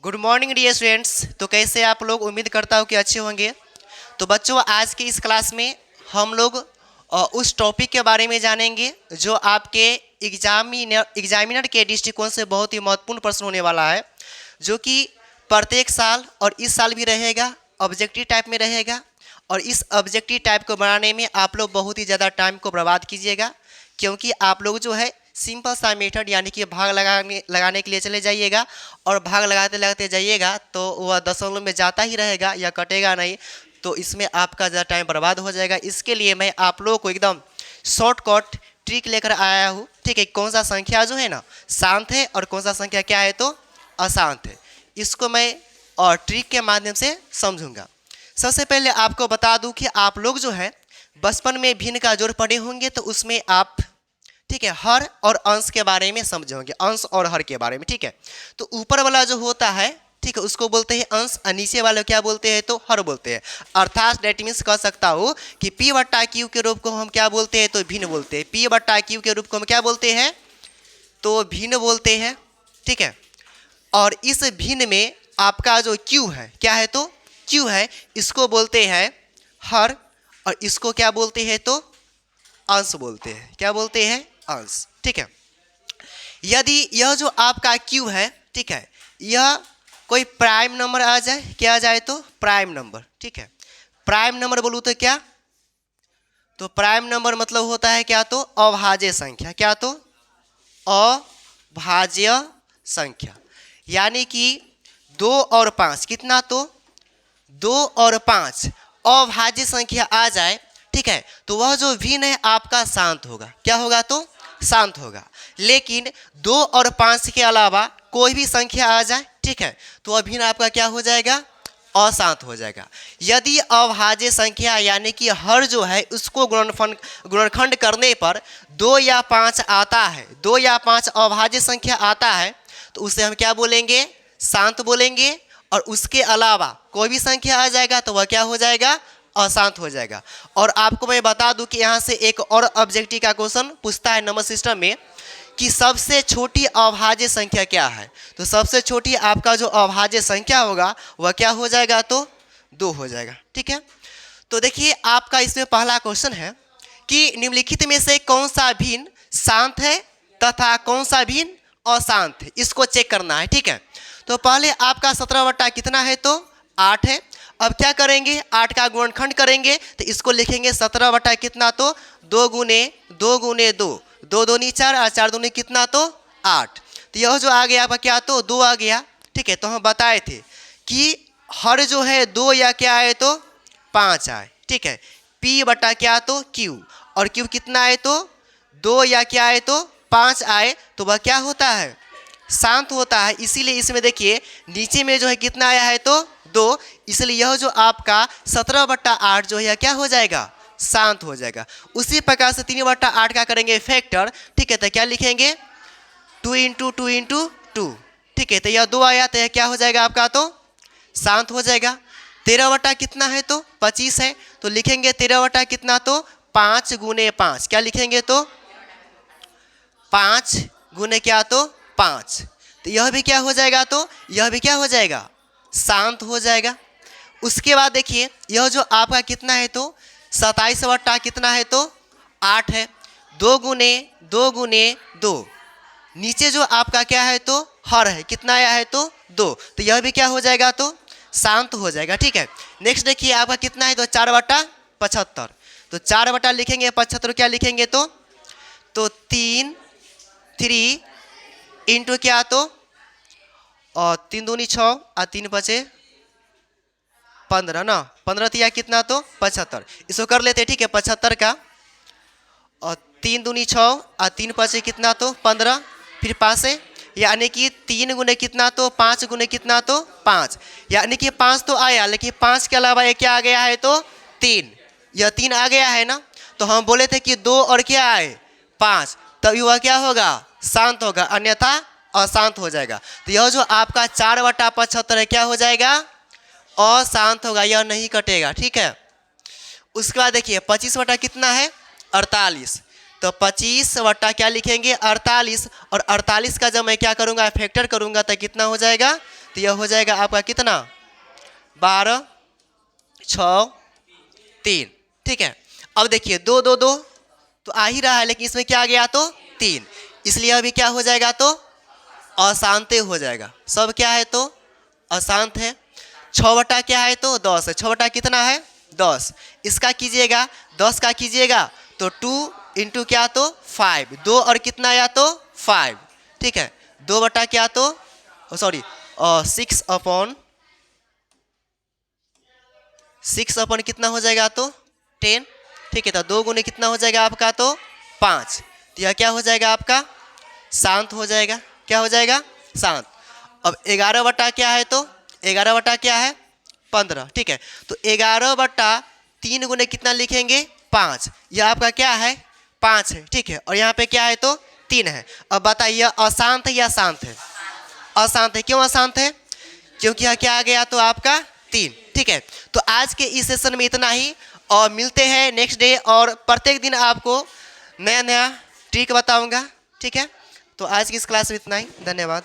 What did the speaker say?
Good morning dear students. तो कैसे आप लोग, उम्मीद करता हूँ कि अच्छे होंगे। तो बच्चों, आज की इस क्लास में हम लोग उस टॉपिक के बारे में जानेंगे जो आपके एग्जामिनर के दृष्टिकोण से बहुत ही महत्वपूर्ण प्रश्न होने वाला है, जो कि प्रत्येक साल और इस साल भी रहेगा, ऑब्जेक्टिव टाइप में रहेगा। और इस ऑब्जेक्टिव टाइप को बनाने में आप लोग बहुत ही ज़्यादा टाइम को बर्बाद कीजिएगा, क्योंकि आप लोग जो है सिंपल सा मेथड यानी कि भाग लगाने के लिए चले जाइएगा, और भाग लगाते लगाते जाइएगा तो वह दशमलव में जाता ही रहेगा या कटेगा नहीं, तो इसमें आपका ज़्यादा टाइम बर्बाद हो जाएगा। इसके लिए मैं आप लोगों को एकदम शॉर्टकट ट्रिक लेकर आया हूँ। ठीक है, कौन सा संख्या जो है ना शांत है और कौन सा संख्या क्या है तो अशांत है, इसको मैं और ट्रिक के माध्यम से समझूंगा। सबसे पहले आपको बता दूं कि आप लोग जो है बचपन में भिन्न का जोड़ पढ़े होंगे, तो उसमें आप ठीक है हर और अंश के बारे में समझे होंगे, अंश और हर के बारे में। ठीक है, तो ऊपर वाला जो होता है ठीक है उसको बोलते हैं अंश, और नीचे वाले क्या बोलते हैं तो हर बोलते हैं। अर्थात डेट मीन्स कह सकता हूँ कि पी बट्टा क्यू के रूप को हम क्या बोलते हैं तो भिन्न बोलते हैं। पी बट्टा क्यू के रूप को हम क्या बोलते हैं तो भिन्न बोलते हैं। ठीक है, और इस भिन्न में आपका जो क्यू है क्या है तो क्यू है, इसको बोलते हैं हर, और इसको क्या बोलते हैं तो अंश बोलते हैं। क्या बोलते हैं अंश। ठीक है, यदि यह जो आपका क्यू है ठीक है यह कोई प्राइम नंबर आ जाए, क्या आ जाए तो प्राइम नंबर। ठीक है, प्राइम नंबर बोलूँ तो क्या, तो प्राइम नंबर मतलब होता है क्या तो अभाज्य संख्या। क्या तो अभाज्य संख्या, यानी कि 2 और 5 कितना तो 2 और 5 अभाज्य संख्या आ जाए ठीक है, तो वह जो भिन्न है आपका शांत होगा। क्या होगा तो शांत होगा। लेकिन 2 और 5 के अलावा कोई भी संख्या आ जाए ठीक है, तो वह भिन्न आपका क्या हो जाएगा अशांत हो जाएगा। यदि अभाज्य संख्या यानी कि हर जो है उसको गुणनखंड करने पर 2 या 5 आता है, 2 या 5 अभाज्य संख्या आता है, तो उसे हम क्या बोलेंगे शांत बोलेंगे। और उसके अलावा कोई भी संख्या आ जाएगा तो वह क्या हो जाएगा अशांत हो जाएगा। और आपको मैं बता दूं कि यहाँ से एक और ऑब्जेक्टिव का क्वेश्चन पूछता है नंबर सिस्टम में कि सबसे छोटी अभाज्य संख्या क्या है, तो सबसे छोटी आपका जो अभाज्य संख्या होगा वह क्या हो जाएगा तो 2 हो जाएगा। ठीक है, तो देखिए आपका इसमें पहला क्वेश्चन है कि निम्नलिखित में से कौन सा भिन्न शांत है तथा कौन सा भिन्न अशांत है, इसको चेक करना है। ठीक है, तो पहले आपका 17 बट्टा कितना है तो 8 है। अब क्या करेंगे 8 का गुणनखंड करेंगे, तो इसको लिखेंगे 17 बट्टा कितना तो 2 गुने 2 गुने 2, 2 दूनी 4 और 4 दूनी कितना तो 8। तो यह जो आ गया आपका क्या तो 2 आ गया। ठीक है, तो हम बताए थे कि हर जो है 2 या क्या आए तो 5 आए। ठीक है, पी बटा क्या तो क्यू, और क्यू कितना आए तो 2 या क्या आए तो 5 आए, तो वह क्या होता है शांत होता है। इसीलिए इसमें देखिए नीचे में जो है कितना आया है तो 2, इसलिए यह जो आपका 17 बट्टा 8 जो है क्या हो जाएगा शांत हो जाएगा। उसी प्रकार से 3 बट्टा 8 का करेंगे फैक्टर। ठीक है, तो क्या लिखेंगे 2 इंटू 2 इंटू 2। ठीक है, तो यह 2 आया तो यह क्या हो जाएगा आपका तो शांत हो जाएगा। 13 बट्टा कितना है तो 25 है, तो लिखेंगे 13 बट्टा कितना तो 5 गुने 5। क्या लिखेंगे तो 5 गुने क्या तो 5, तो यह भी क्या हो जाएगा तो यह भी क्या हो जाएगा शांत हो जाएगा। उसके बाद देखिए यह जो आपका कितना है तो 27 बट्टा कितना है तो 8 है, 2 गुने 2 गुने 2, नीचे जो आपका क्या है तो हर है कितना आया है तो 2, तो यह भी क्या हो जाएगा तो शांत हो जाएगा। ठीक है, नेक्स्ट देखिए आपका कितना है तो 4 बट्टा 75, तो 4 बट्टा लिखेंगे 75 क्या लिखेंगे तो 3 इंटू क्या तो और 3 दूनी 6 और 3 बचे 15 ना, 15 तिया कितना तो 75, इसको कर लेते। ठीक है, 75 का और 3 दूनी 6 और 3 बचे कितना तो 15, फिर 5 से यानी कि 3 गुने कितना तो 5 गुने कितना तो 5, यानी कि 5 तो आया, लेकिन 5 के अलावा ये क्या आ गया है तो 3, यह 3 आ गया है ना। तो हम बोले थे कि 2 और क्या आए 5, तभी वह क्या होगा शांत होगा, अन्यथा अशांत हो जाएगा। तो यह जो आपका 4 बट्टा 75 है क्या हो जाएगा अशांत होगा, यह नहीं कटेगा। ठीक है, उसके बाद देखिए 25 बट्टा कितना है 48, तो 25 बट्टा क्या लिखेंगे 48, और 48 का जब मैं क्या करूँगा फैक्टर करूँगा तो कितना हो जाएगा तो यह हो जाएगा आपका कितना 12 6 3। ठीक है, अब देखिए 2 2 2 तो आ ही रहा है, लेकिन इसमें क्या आ गया तो 3, इसलिए अभी क्या हो जाएगा तो अशांत हो जाएगा। सब क्या है तो अशांत है। 6 बटा क्या है तो 10 है। 6 बटा कितना है 10। इसका कीजिएगा 10 का कीजिएगा तो 2 इंटू क्या तो 5, 2 और कितना आया तो 5। ठीक है, 2 बटा क्या तो सॉरी 6 अपन कितना हो जाएगा तो 10। ठीक है, तो 2 गुने कितना हो जाएगा आपका तो 5। तो यह क्या हो जाएगा आपका शांत हो जाएगा। क्या हो जाएगा शांत। अब 11 बटा क्या है तो 11 बटा क्या है 15। ठीक है, तो 11 बटा 3 गुने कितना लिखेंगे 5। यह आपका क्या है 5 है। ठीक है, और यहाँ पे क्या है तो 3 है। अब बताइए अशांत है या शांत है। अशांत है। क्यों अशांत है, क्योंकि यहाँ क्या आ गया तो आपका 3। ठीक है, तो आज के इस सेशन में इतना ही, और मिलते हैं नेक्स्ट डे, और प्रत्येक दिन आपको नया नया ट्रिक बताऊंगा। ठीक है, तो आज की इस क्लास में इतना ही। धन्यवाद।